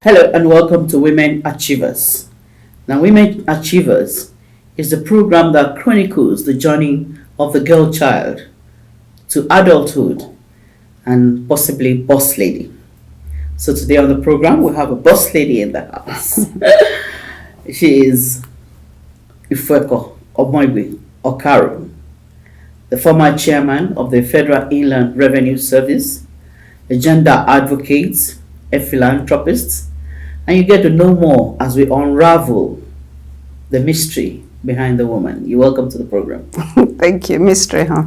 Hello and welcome to Women Achievers. Now, Women Achievers is the program that chronicles the journey of the girl child to adulthood and possibly boss lady. So today on the program, we have a boss lady in the house. She is Ifueko Omoigui Okaru, the former chairman of the Federal Inland Revenue Service, a gender advocate, a philanthropist, and you get to know more as we unravel the mystery behind the woman. You're welcome to the program. Thank you. Mystery, huh?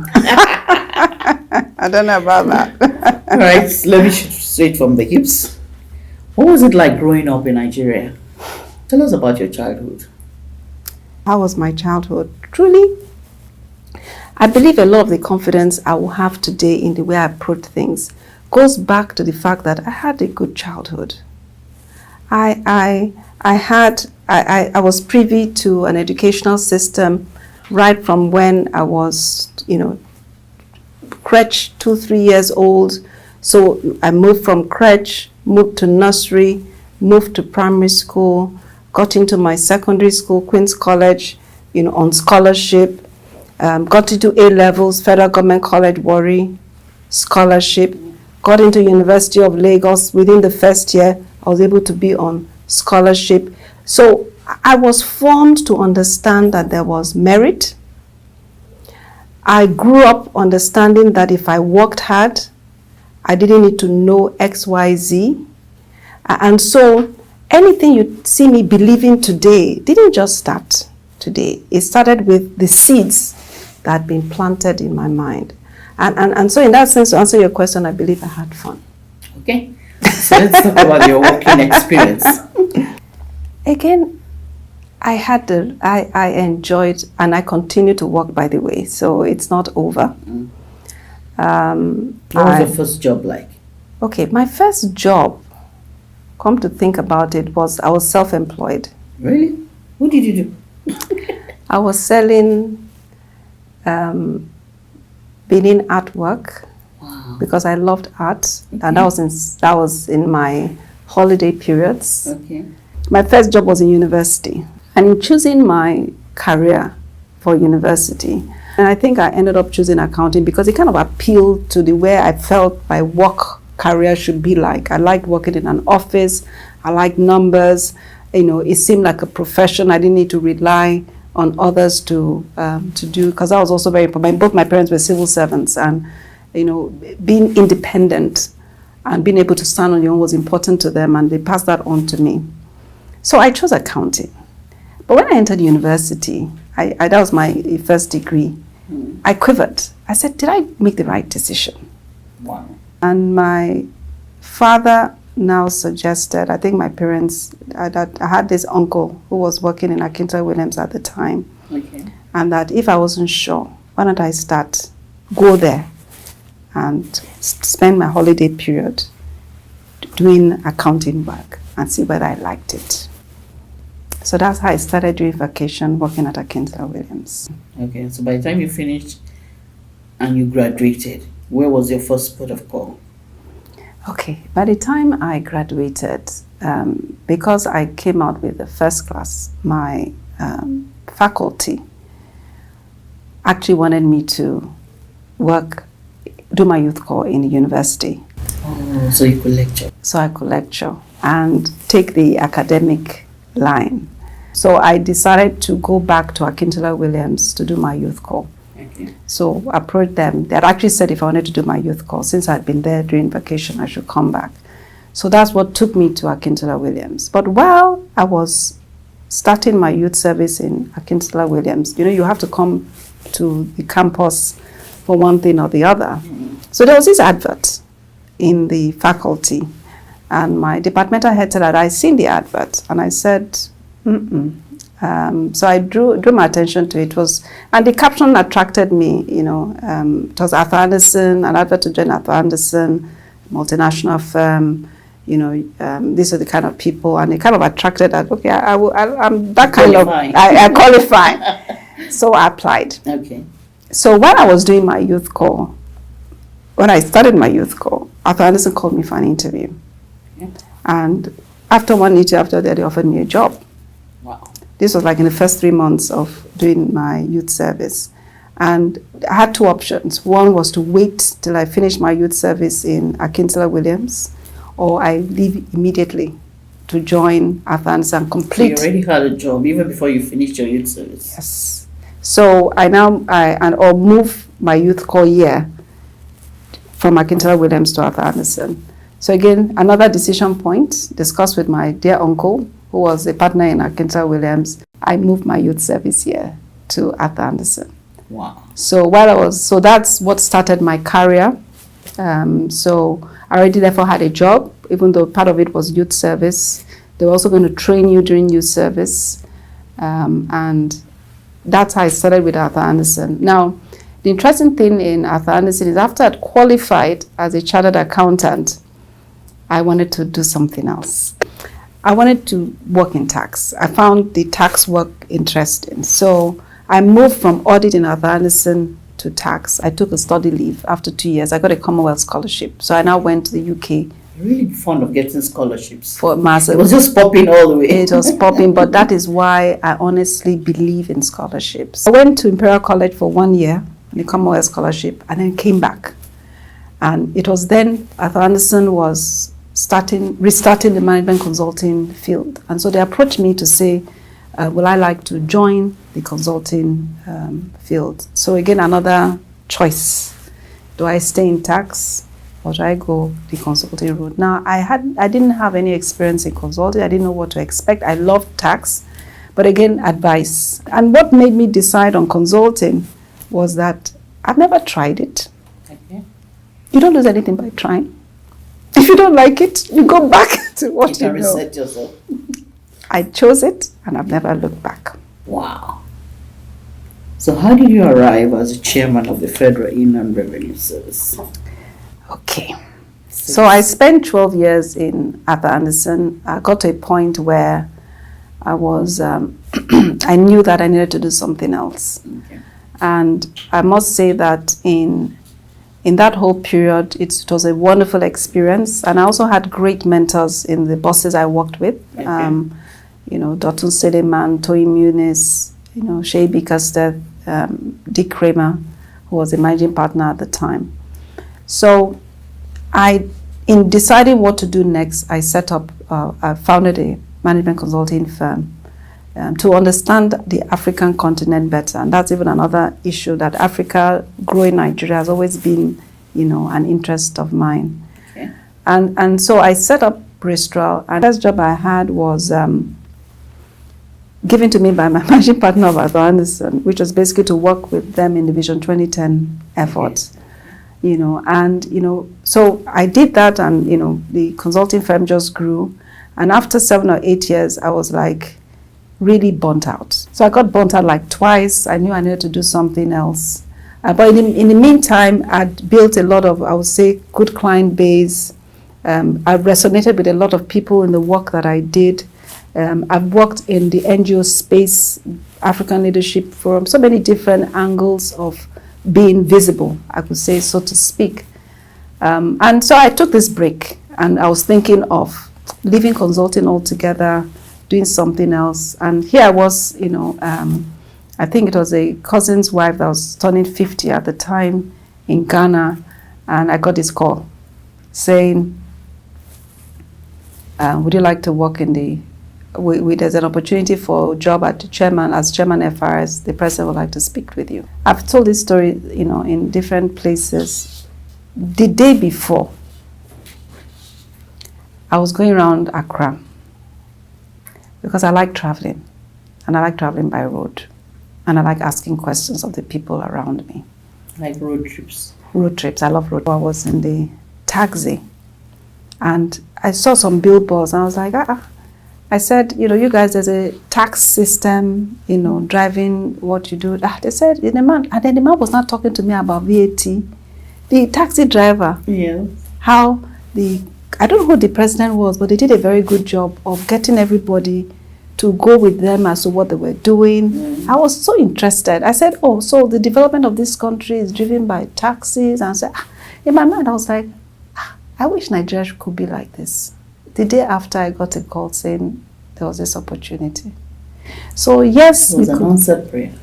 I don't know about that. All right, let me shoot straight from the hips. What was it like growing up in Nigeria? Tell us about your childhood. How was my childhood? Truly, I believe a lot of the confidence I will have today in the way I approach things goes back to the fact that I had a good childhood. I was privy to an educational system right from when I was, crèche, 2-3 years old. So I moved from crèche, moved to nursery, moved to primary school, got into my secondary school, Queen's College, on scholarship, got into A-levels, Federal Government College, Warri, scholarship, got into University of Lagos. Within the first year, I was able to be on scholarship. So I was formed to understand that there was merit. I grew up understanding that if I worked hard, I didn't need to know X, Y, Z. And so anything you see me believing today didn't just start today. It started with the seeds that had been planted in my mind. And so in that sense, to answer your question, I believe I had fun. Okay, so let's talk about your working experience. Again, I enjoyed, and I continue to work, by the way, so it's not over. What was your first job like? Okay, my first job, come to think about it, I was self-employed. Really? What did you do? I was selling beading artwork. Wow. Because I loved art, Okay. and that was in my holiday periods. Okay. My first job was in university, and in choosing my career for university, and I think I ended up choosing accounting because it kind of appealed to the way I felt my work career should be like. I liked working in an office. I liked numbers. It seemed like a profession. I didn't need to rely on others to do, because that was also very important. Both my parents were civil servants, and being independent and being able to stand on your own was important to them, and they passed that on to me. So I chose accounting. But when I entered university, that was my first degree, I quivered. I said, did I make the right decision? Wow. And my father now suggested, I think my parents, I had this uncle who was working in Akintola Williams at the time. Okay. And that if I wasn't sure, why don't I go there and spend my holiday period doing accounting work and see whether I liked it. So that's how I started doing vacation, working at Akintola Williams. Okay, so by the time you finished and you graduated, where was your first port of call? Okay, by the time I graduated, because I came out with the first class, my faculty actually wanted me to do my youth corps in the university. Oh, so you could lecture. So I could lecture and take the academic line. So I decided to go back to Akintola Williams to do my youth corps. Okay. So I approached them. They had actually said if I wanted to do my youth corps, since I'd been there during vacation, I should come back. So that's what took me to Akintola Williams. But while I was starting my youth service in Akintola Williams, you have to come to the campus for one thing or the other. So there was this advert in the faculty, and my departmental head said that I'd seen the advert, and I said, so I drew my attention to it. And the caption attracted me, it was Arthur Andersen, an advert to join Arthur Andersen, multinational firm, these are the kind of people, and it kind of attracted that, okay, I'm that kind of, I qualify. So I applied. Okay. So when I was doing my youth corps, when I started my youth corps, Arthur Andersen called me for an interview. Yeah. And after 1 year, after that, they offered me a job. Wow. This was like in the first 3 months of doing my youth service. And I had two options. One was to wait till I finished my youth service in Akintela Williams, or I leave immediately to join Athens and complete. So you already had a job even before you finished your youth service? Yes. So or move my youth core year from Akintela Williams to Arthur Anderson. So again, another decision point, discussed with my dear uncle, who was a partner in Akintela Williams. I moved my youth service year to Arthur Anderson. Wow. So that's what started my career. So I already therefore had a job, even though part of it was youth service. They were also going to train you during youth service. And that's how I started with Arthur Anderson. Now, the interesting thing in Arthur Anderson is after I'd qualified as a chartered accountant, I wanted to do something else. I wanted to work in tax. I found the tax work interesting. So I moved from audit in Arthur Anderson to tax. I took a study leave after 2 years. I got a Commonwealth scholarship. So I now went to the UK. Really fond of getting scholarships. For master. It was just popping all the way. It was popping, but that is why I honestly believe in scholarships. I went to Imperial College for 1 year, the Commonwealth scholarship, and then came back. And it was then Arthur Anderson was restarting the management consulting field. And so they approached me to say, will I like to join the consulting field? So again, another choice. Do I stay in tax or do I go the consulting route? Now, I didn't have any experience in consulting. I didn't know what to expect. I loved tax, but again, advice. And what made me decide on consulting was that I've never tried it. Okay. You don't lose anything by trying. If you don't like it, you go back to what you know. You can reset yourself. I chose it, and I've never looked back. Wow. So how did you arrive as a chairman of the Federal Inland Revenue Service? Okay. So I spent 12 years in Arthur Anderson. I got to a point where I was, I knew that I needed to do something else. Okay. And I must say that in that whole period, it was a wonderful experience. And I also had great mentors in the bosses I worked with. Okay. Dotun Sedeman, Toyi Muniz, Shea Bickerstead, Dick Kramer, who was the managing partner at the time. So in deciding what to do next, I founded a management consulting firm to understand the African continent better. And that's even another issue, that Africa, growing Nigeria, has always been, an interest of mine. Okay. And so I set up Bristol, and the first job I had was given to me by my managing partner of Arthur Anderson, which was basically to work with them in the Vision 2010 efforts. So I did that, and the consulting firm just grew. And after 7 or 8 years, I was like really burnt out. So I got burnt out like twice. I knew I needed to do something else. But in the meantime, I'd built a lot of, I would say, good client base. I resonated with a lot of people in the work that I did. I've worked in the NGO space, African Leadership Forum, so many different angles of being visible, I could say, so to speak. And so I took this break, and I was thinking of leaving consulting altogether, doing something else. And here I was, I think it was a cousin's wife that was turning 50 at the time in Ghana, and I got this call saying, would you like to work in there's an opportunity for a job at the chairman, as chairman FRS, the president would like to speak with you. I've told this story, in different places. The day before, I was going around Accra because I like traveling, and I like traveling by road, and I like asking questions of the people around me. Like road trips? Road trips, I love road trips. I was in the taxi, and I saw some billboards, and I was like, I said, you guys, there's a tax system, driving what you do. They said, and then the man was not talking to me about VAT. The taxi driver, yeah. I don't know who the president was, but they did a very good job of getting everybody to go with them as to what they were doing. Mm. I was so interested. I said, so the development of this country is driven by taxes. And I said, in my mind, I was like, I wish Nigeria could be like this. the day after I got a call saying there was this opportunity. So yes, it was an answered prayer.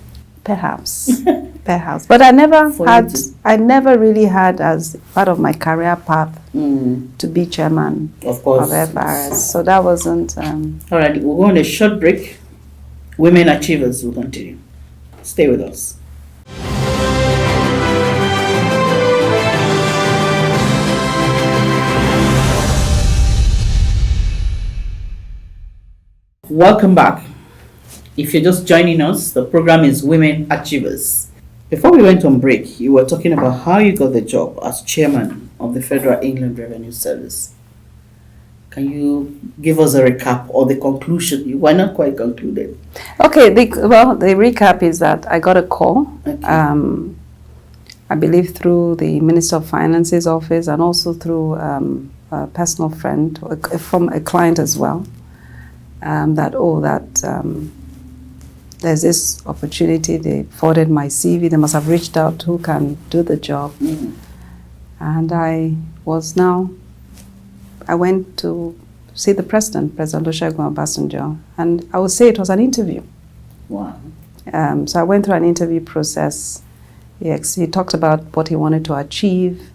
Perhaps, perhaps. But I never really had as part of my career path to be chairman of course of FRS. So that wasn't. All right, we'll go on a short break. Women Achievers will continue. Stay with us. Welcome back. If you're just joining us, the program is Women Achievers. Before we went on break, you were talking about how you got the job as chairman of the Federal Inland Revenue Service. Can you give us a recap or the conclusion? You were not quite concluded. Okay, the recap is that I got a call, Okay. I believe through the Minister of Finance's office and also through a personal friend, from a client as well, there's this opportunity. They forwarded my CV. They must have reached out who can do the job. And I went to see the President Olusegun Obasanjo, and I would say it was an interview. Wow. So I went through an interview process. He talked about what he wanted to achieve,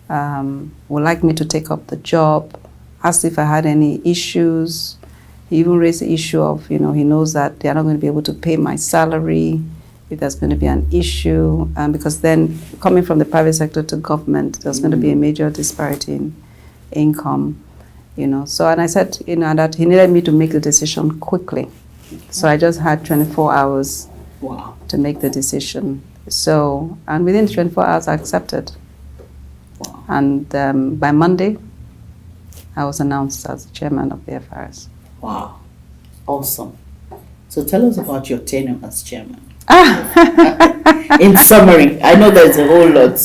would like me to take up the job, asked if I had any issues. He even raised the issue of, he knows that they're not going to be able to pay my salary if there's going to be an issue, because then coming from the private sector to government, there's going to be a major disparity in income, So, and I said, that he needed me to make the decision quickly. So I just had 24 hours to make the decision. So, and within 24 hours, I accepted. Wow. And by Monday, I was announced as chairman of the FRS. Wow. Awesome. So tell us about your tenure as chairman. In summary, I know there's a whole lot.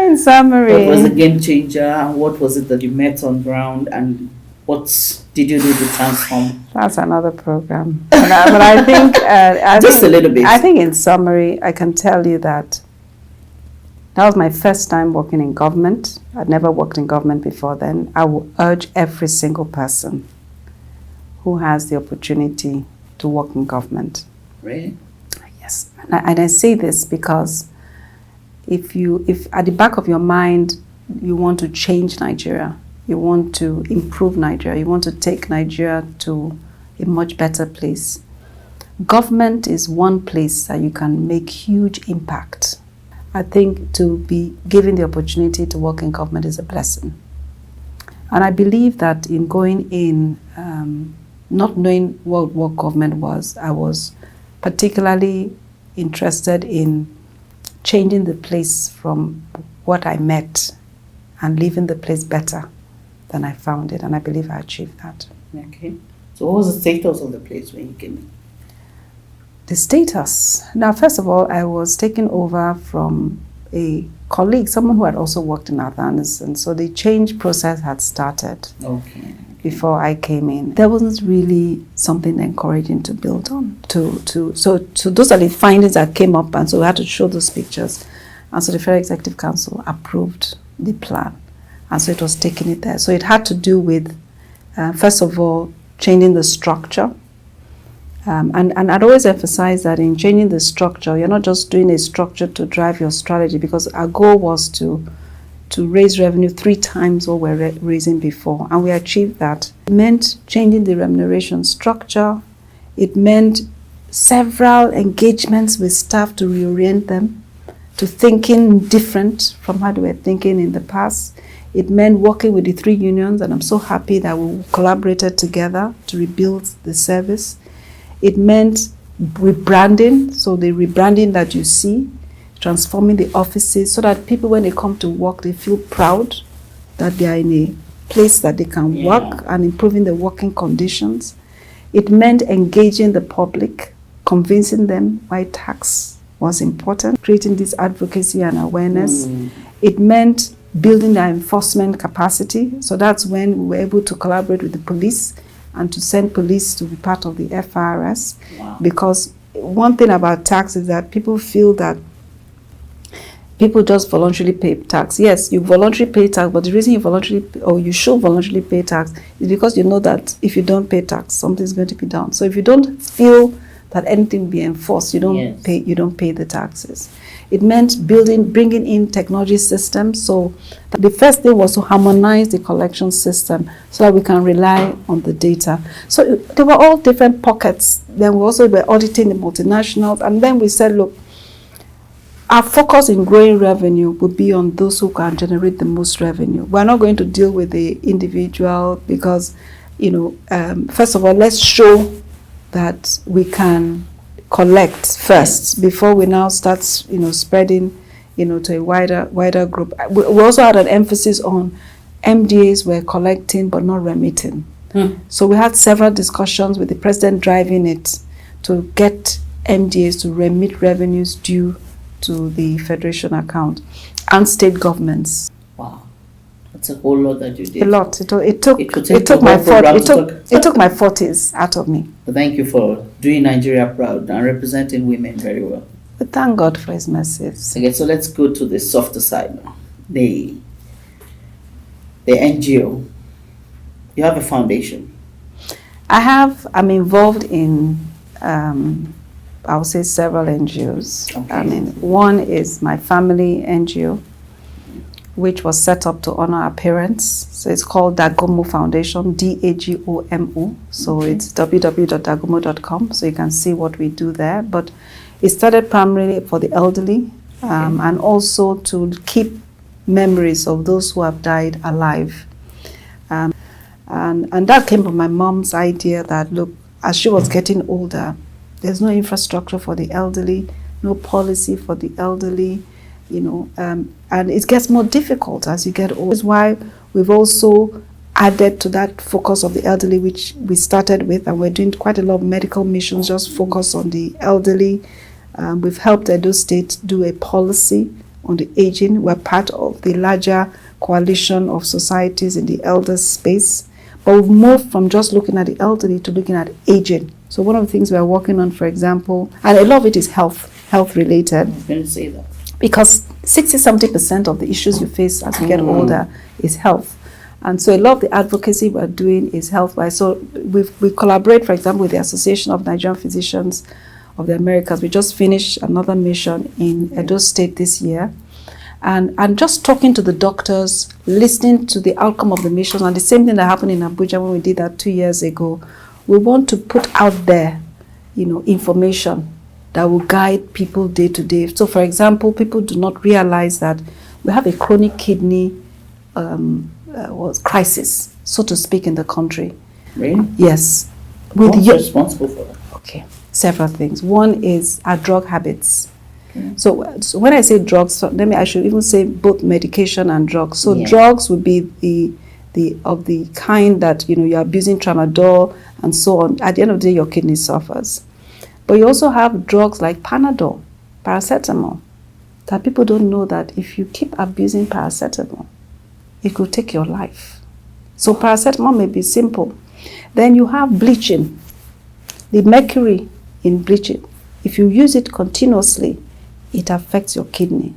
In summary. What was a game changer? What was it that you met on ground? And what did you do to transform? That's another program. But I think... a little bit. I think in summary, I can tell you that was my first time working in government. I'd never worked in government before then. I will urge every single person who has the opportunity to work in government. Really? Yes. And I say this because if at the back of your mind, you want to change Nigeria, you want to improve Nigeria, you want to take Nigeria to a much better place, government is one place that you can make huge impact. I think to be given the opportunity to work in government is a blessing. And I believe that in going in, not knowing what government was, I was particularly interested in changing the place from what I met and leaving the place better than I found it. And I believe I achieved that. Okay. So what was the status of the place when you came in? The status. Now, first of all, I was taken over from a colleague, someone who had also worked in Athens. And so the change process had started. Okay. Before I came in, there wasn't really something encouraging to build on. So those are the findings that came up, and so we had to show those pictures. And so the Federal Executive Council approved the plan, and so it was taking it there. So it had to do with, first of all, changing the structure. And I'd always emphasize that in changing the structure, you're not just doing a structure to drive your strategy, because our goal was to raise revenue 3 times what we're raising before, and we achieved that. It meant changing the remuneration structure. It meant several engagements with staff to reorient them to thinking different from how they were thinking in the past. It meant working with the 3 unions, and I'm so happy that we collaborated together to rebuild the service. It meant rebranding, so the rebranding that you see, transforming the offices so that people, when they come to work, they feel proud that they are in a place that they can work, and improving the working conditions. It meant engaging the public, convincing them why tax was important, creating this advocacy and awareness. It meant building their enforcement capacity. So that's when we were able to collaborate with the police and to send police to be part of the FRS. Because one thing about tax is that people feel that people just voluntarily pay tax. Yes, you voluntarily pay tax, but the reason you you should voluntarily pay tax is because you know that if you don't pay tax, something's going to be done. So if you don't feel that anything will be enforced, you don't pay the taxes. It meant bringing in technology systems. So the first thing was to harmonize the collection system so that we can rely on the data. So there were all different pockets. Then we also were auditing the multinationals, and then we said, look, our focus in growing revenue would be on those who can generate the most revenue. We're not going to deal with the individual because, first of all, let's show that we can collect first before we now start, spreading, to a wider group. We also had an emphasis on MDAs were collecting but not remitting. So we had several discussions with the president driving it to get MDAs to remit revenues due to the federation account and state governments. Wow, that's a whole lot that you did. A lot. It took my 40s out of me. But thank you for doing Nigeria proud and representing women very well. But thank God for His mercies. Okay, so let's go to the softer side now. The NGO. You have a foundation. I'm involved in I would say several NGOs. Okay. One is my family NGO, which was set up to honor our parents. So it's called Dagomo Foundation, DAGOMO. So it's www.dagomo.com. So you can see what we do there. But it started primarily for the elderly, and also to keep memories of those who have died alive. And that came from my mom's idea that, look, as she was getting older, there's no infrastructure for the elderly, no policy for the elderly, and it gets more difficult as you get older. That's why we've also added to that focus of the elderly, which we started with, and we're doing quite a lot of medical missions just focus on the elderly. We've helped Edo State do a policy on the aging. We're part of the larger coalition of societies in the elder space. But we've moved from just looking at the elderly to looking at aging. So one of the things we're working on, for example, and a lot of it is health related. I was going to say that. Because 60-70% of the issues you face as you get older is health. And so a lot of the advocacy we're doing is health-wise. So we collaborate, for example, with the Association of Nigerian Physicians of the Americas. We just finished another mission in Edo State this year. And just talking to the doctors, listening to the outcome of the mission, and the same thing that happened in Abuja when we did that 2 years ago. We want to put out there, information that will guide people day to day. So, for example, people do not realize that we have a chronic kidney crisis, so to speak, in the country. Really? Yes. What's responsible for that? Okay, several things. One is our drug habits. So when I say drugs, I should even say both medication and drugs. So drugs would be the kind that you're abusing tramadol and so on. At the end of the day, your kidney suffers. But you also have drugs like Panadol, paracetamol, that people don't know that if you keep abusing paracetamol, it could take your life. So paracetamol may be simple. Then you have bleaching, the mercury in bleaching. If you use it continuously, it affects your kidney.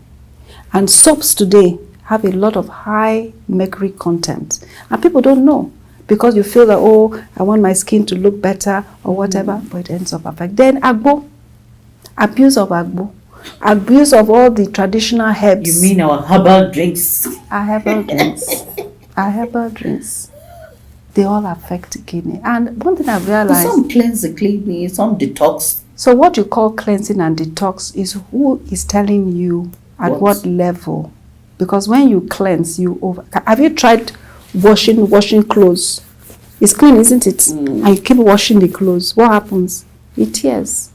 And soaps today have a lot of high mercury content. And people don't know because you feel that, I want my skin to look better or whatever, but it ends up affecting. Then agbo, abuse of agbo, abuse of all the traditional herbs. You mean our herbal drinks? Our herbal drinks. Our herbal drinks. They all affect the kidney. And one thing I've realized... Some cleanse the kidney, some detox. So what you call cleansing and detox is who is telling you at what level. Because when you cleanse, have you tried washing clothes? It's clean, isn't it? And you keep washing the clothes. What happens? It tears.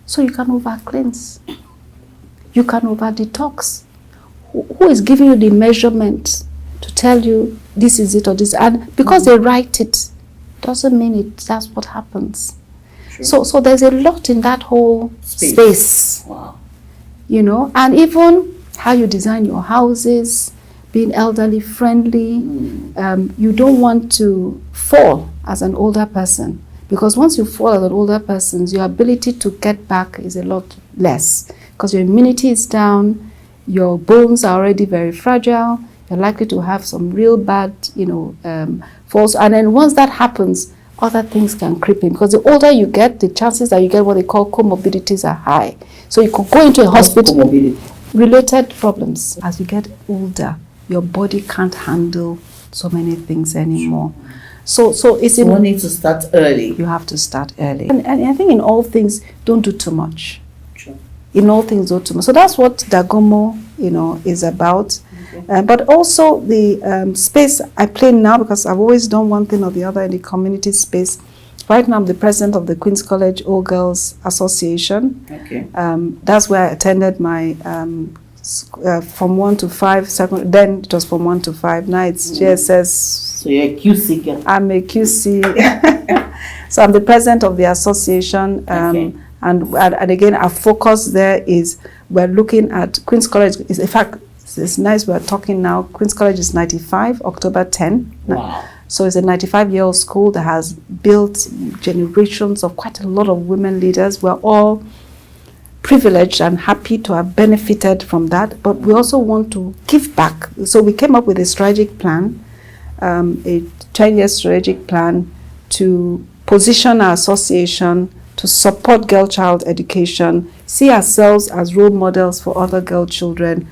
So you can over cleanse. You can over detox. Who is giving you the measurement to tell you this is it or this? And because they write it, doesn't mean that's what happens. Sure. So there's a lot in that whole space. Wow. And even how you design your houses, being elderly friendly. You don't want to fall as an older person, because once you fall as an older person, your ability to get back is a lot less because your immunity is down, your bones are already very fragile. You're likely to have some real bad, falls. And then once that happens, other things can creep in. Because the older you get, the chances that you get what they call comorbidities are high. So you could go into a hospital. Related problems. As you get older, your body can't handle so many things anymore. So it's you need to start early. You have to start early. And I think in all things, don't do too much. Sure. In all things, don't do too much. So that's what Dagomo, is about. Okay. But also the space I play now, because I've always done one thing or the other in the community space. Right now, I'm the president of the Queen's College All Girls Association. Okay. That's where I attended my from 1 to 5, then it was from 1 to 5. Now it's GSS. So you're a QC girl. I'm a QC. So I'm the president of the association. Okay. And again, our focus there is we're looking at Queen's College. In fact, it's nice we're talking now. Queen's College is 95, October 10. Wow. So it's a 95-year-old school that has built generations of quite a lot of women leaders. We're all privileged and happy to have benefited from that, but we also want to give back. So we came up with a strategic plan, a 10-year strategic plan to position our association to support girl-child education, see ourselves as role models for other girl children,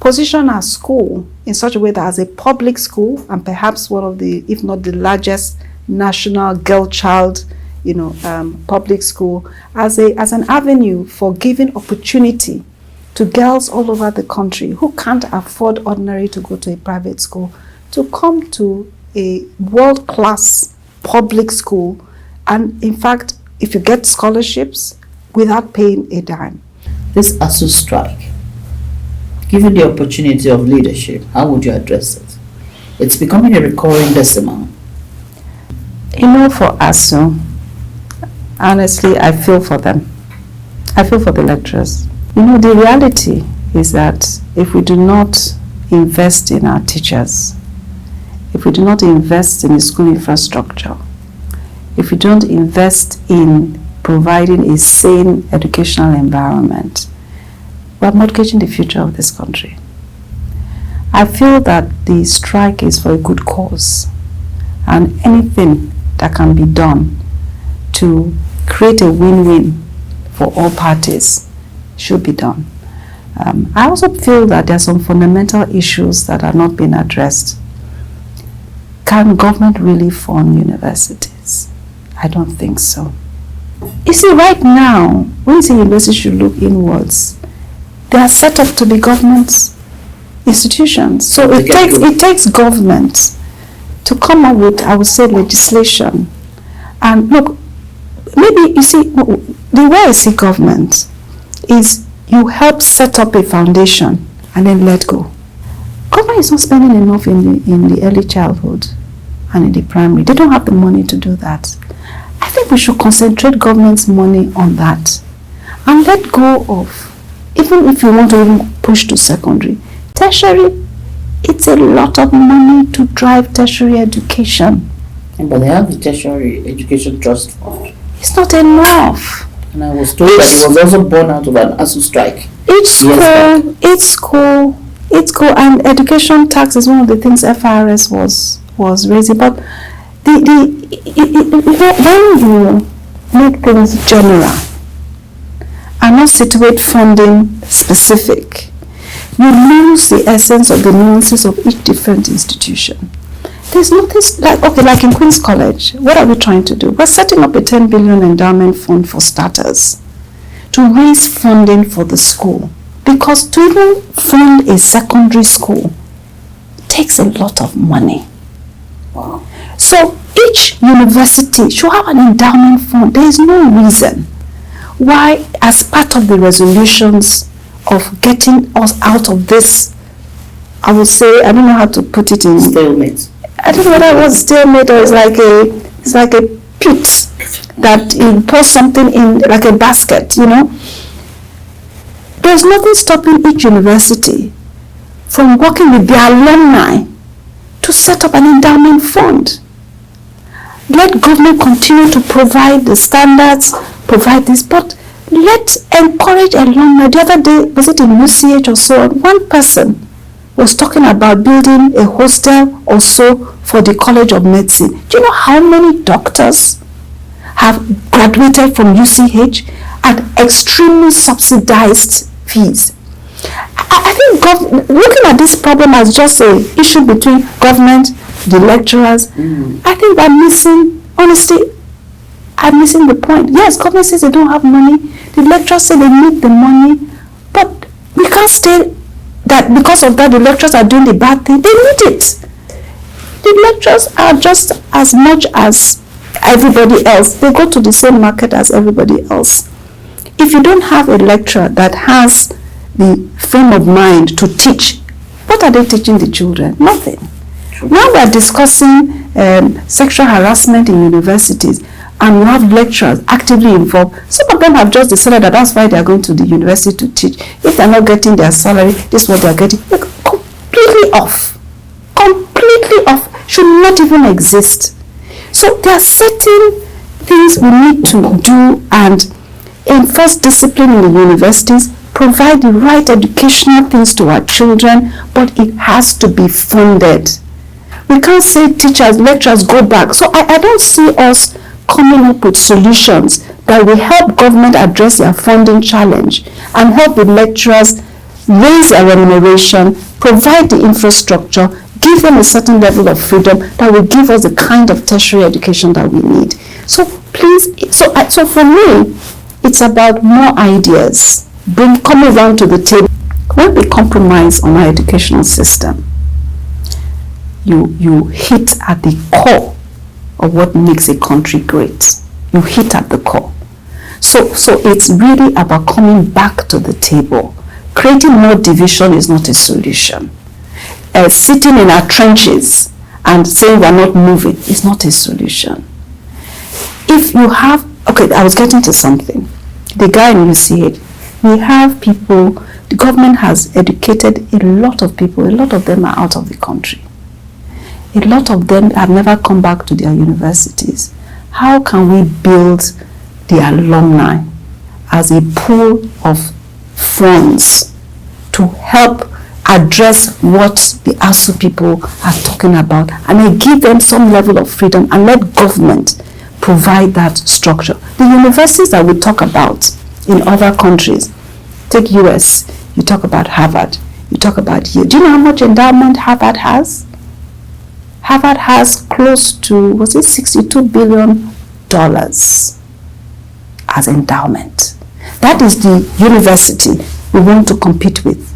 position our school in such a way that as a public school, and perhaps one of the, if not the largest national girl-child public school, as an avenue for giving opportunity to girls all over the country who can't afford ordinary to go to a private school to come to a world-class public school, and in fact, if you get scholarships without paying a dime. This ASU strike, given the opportunity of leadership, how would you address it? It's becoming a recurring decimal. For ASU, honestly, I feel for them. I feel for the lecturers. The reality is that if we do not invest in our teachers, if we do not invest in the school infrastructure, if we don't invest in providing a sane educational environment, we're mortgaging the future of this country. I feel that the strike is for a good cause, and anything that can be done to create a win-win for all parties should be done. I also feel that there are some fundamental issues that are not being addressed. Can government really fund universities? I don't think so. You see, right now, when you say universities should look inwards, they are set up to be government institutions. So it takes government to come up with, I would say, legislation. And look, maybe, you see, the way I see government is you help set up a foundation and then let go. Government is not spending enough in the early childhood and in the primary. They don't have the money to do that. I think we should concentrate government's money on that and let go of, even if you want to even push to secondary, tertiary, it's a lot of money to drive tertiary education. But they have the Tertiary Education Trust Fund. It's not enough. And I was told that it was also born out of an ASU strike. Each school, and education tax is one of the things FRS was raising. But when you make things general and not situate funding specific, you lose the essence of the nuances of each different institution. There's nothing like in Queen's College, what are we trying to do? We're setting up a 10 billion endowment fund for starters to raise funding for the school. Because to even fund a secondary school takes a lot of money. Wow. So each university should have an endowment fund. There is no reason why, as part of the resolutions of getting us out of this, I would say, I don't know how to put it in stalemate. I don't know whether it was stalemate or it's like a pit that you pour something in, like a basket, There's nothing stopping each university from working with their alumni to set up an endowment fund. Let government continue to provide the standards, provide this, but let's encourage alumni. The other day, was it in UCH or so, one person was talking about building a hostel or so for the College of Medicine. Do you know how many doctors have graduated from UCH at extremely subsidized fees? I think looking at this problem as just an issue between government, the lecturers, I think we're missing, honestly, I'm missing the point. Yes, government says they don't have money. The lecturers say they need the money. But we can't say that because of that the lecturers are doing the bad thing. They need it. The lecturers are just as much as everybody else. They go to the same market as everybody else. If you don't have a lecturer that has the frame of mind to teach, what are they teaching the children? Nothing. Now we are discussing sexual harassment in universities, and we have lecturers actively involved. Some of them have just decided that that's why they are going to the university to teach. If they're not getting their salary, this is what they're getting. They're completely off. Completely off. Should not even exist. So there are certain things we need to do and enforce discipline in the universities, provide the right educational things to our children, but it has to be funded. We can't say teachers, lecturers go back. So I don't see us coming up with solutions that will help government address their funding challenge and help the lecturers raise their remuneration, provide the infrastructure, give them a certain level of freedom that will give us the kind of tertiary education that we need. So please, so for me, it's about more ideas, coming around to the table. When we compromise on our educational system, you hit at the core of what makes a country great. You hit at the core. So it's really about coming back to the table. Creating more division is not a solution. Sitting in our trenches and saying we're not moving is not a solution. If you have, okay, I was getting to something. The guy in UCH, we have people, the government has educated a lot of people, a lot of them are out of the country. A lot of them have never come back to their universities. How can we build the alumni as a pool of funds to help address what the ASU people are talking about, and then give them some level of freedom and let government provide that structure? The universities that we talk about in other countries, take US, you talk about Harvard, you talk about Yale. Do you know how much endowment Harvard has? Harvard has close to, was it $62 billion as endowment. That is the university we want to compete with.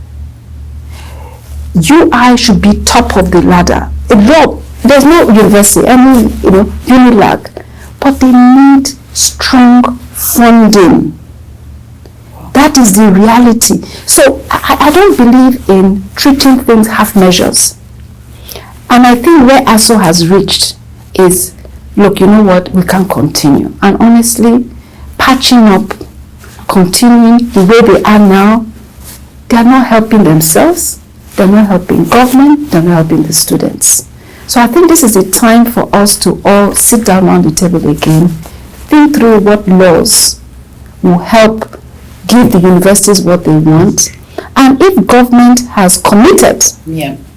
UI should be top of the ladder. There's no university, UNILAG, but they need strong funding. That is the reality. So I don't believe in treating things half measures. And I think where ASO has reached is, look, you know what, we can't continue. And honestly, patching up, continuing the way they are now, they are not helping themselves, they're not helping government, they're not helping the students. So I think this is a time for us to all sit down around the table again, think through what laws will help give the universities what they want. And if government has committed,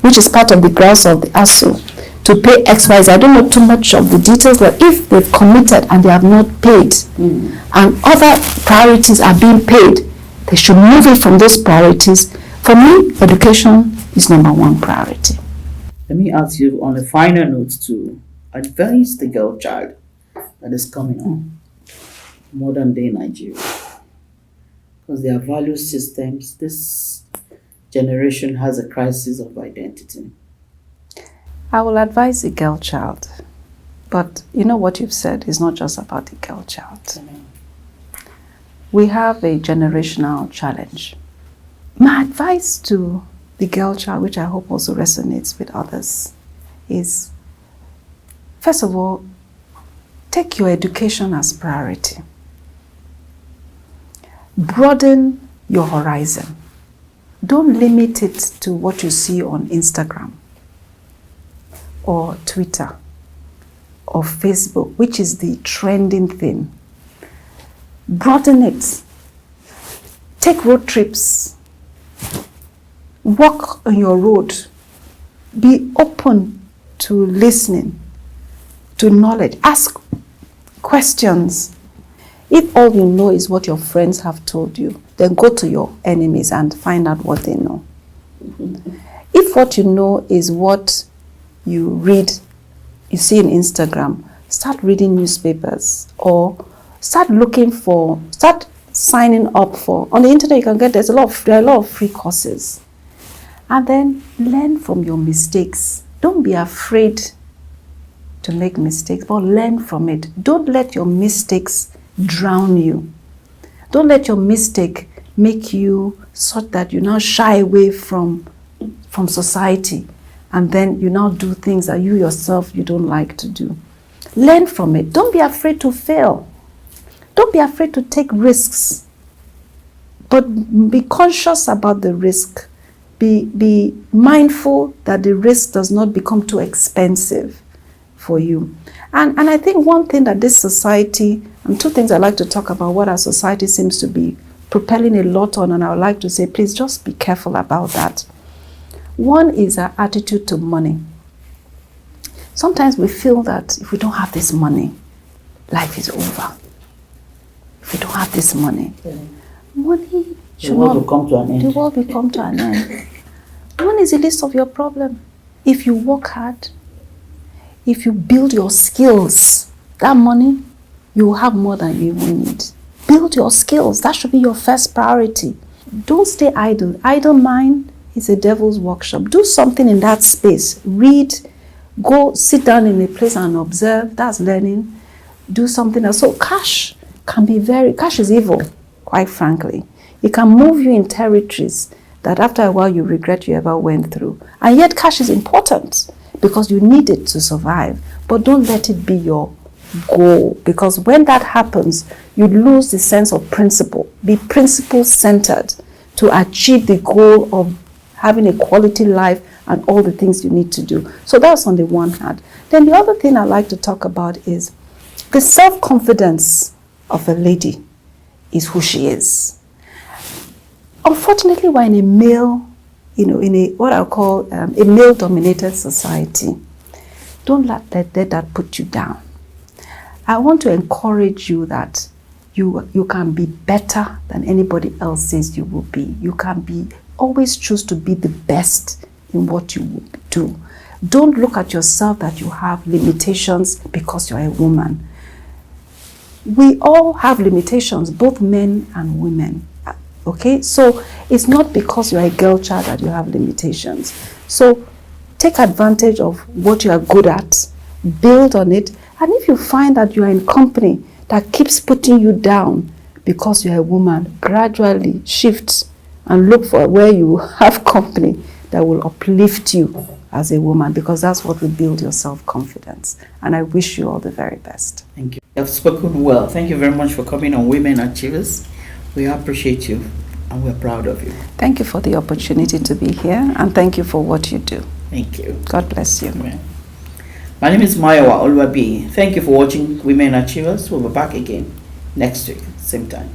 which is part of the grounds of the ASU, to pay XYZ, I don't know too much of the details, but if they've committed and they have not paid, and other priorities are being paid, they should move it from those priorities. For me, education is number one priority. Let me ask you on a final note to advise the girl child that is coming on modern day Nigeria. Because their value systems, this generation has a crisis of identity. I will advise the girl child, but you know what you've said is not just about the girl child. We have a generational challenge. My advice to the girl child, which I hope also resonates with others, is, first of all, take your education as priority. Broaden your horizon. Don't limit it to what you see on Instagram or Twitter or Facebook, which is the trending thing. Broaden it. Take road trips. Walk on your road. Be open to listening, to knowledge. Ask questions. If all you know is what your friends have told you, then go to your enemies and find out what they know. If what you know is what you read, you see in Instagram, start reading newspapers or start signing up for, on the internet you can get, there are a lot of free courses. And then learn from your mistakes. Don't be afraid to make mistakes, but learn from it. Don't let your mistakes drown you. Don't let your mistake make you such that you now shy away from society, and then you now do things that you yourself you don't like to do. Learn from it. Don't be afraid to fail. Don't be afraid to take risks, but be conscious about the risk. Be mindful that the risk does not become too expensive for you. And I think one thing that this society, and two things I'd like to talk about what our society seems to be propelling a lot on, and I would like to say, please just be careful about that. One is our attitude to money. Sometimes we feel that if we don't have this money, life is over. If we don't have this money, money should not, the world will come to an end. Money is the least of your problem. If you work hard, if you build your skills, that money, you will have more than you even need. Build your skills. That should be your first priority. Don't stay idle. Idle mind is a devil's workshop. Do something in that space. Read. Go sit down in a place and observe. That's learning. Do something else. So cash is evil, quite frankly. It can move you in territories that after a while you regret you ever went through. And yet cash is important because you need it to survive. But don't let it be your goal, because when that happens, you lose the sense of principle. Be principle-centered to achieve the goal of having a quality life and all the things you need to do. So that's on the one hand. Then the other thing I like to talk about is the self-confidence of a lady is who she is. Unfortunately, we're in a male, in a what I call a male-dominated society. Don't let that put you down. I want to encourage you that you can be better than anybody else says you will be. You can always choose to be the best in what you will do. Don't look at yourself that you have limitations because you're a woman. We all have limitations, both men and women. Okay, so it's not because you're a girl child that you have limitations. So take advantage of what you are good at, build on it, and if you find that you are in company that keeps putting you down because you're a woman, gradually shift and look for where you have company that will uplift you as a woman, because that's what will build your self-confidence. And I wish you all the very best. Thank you. You have spoken well. Thank you very much for coming on Women Achievers. We appreciate you and we're proud of you. Thank you for the opportunity to be here, and thank you for what you do. Thank you. God bless you. Amen. My name is Mayowa Oluwabi. Thank you for watching Women Achievers. We'll be back again next week, same time.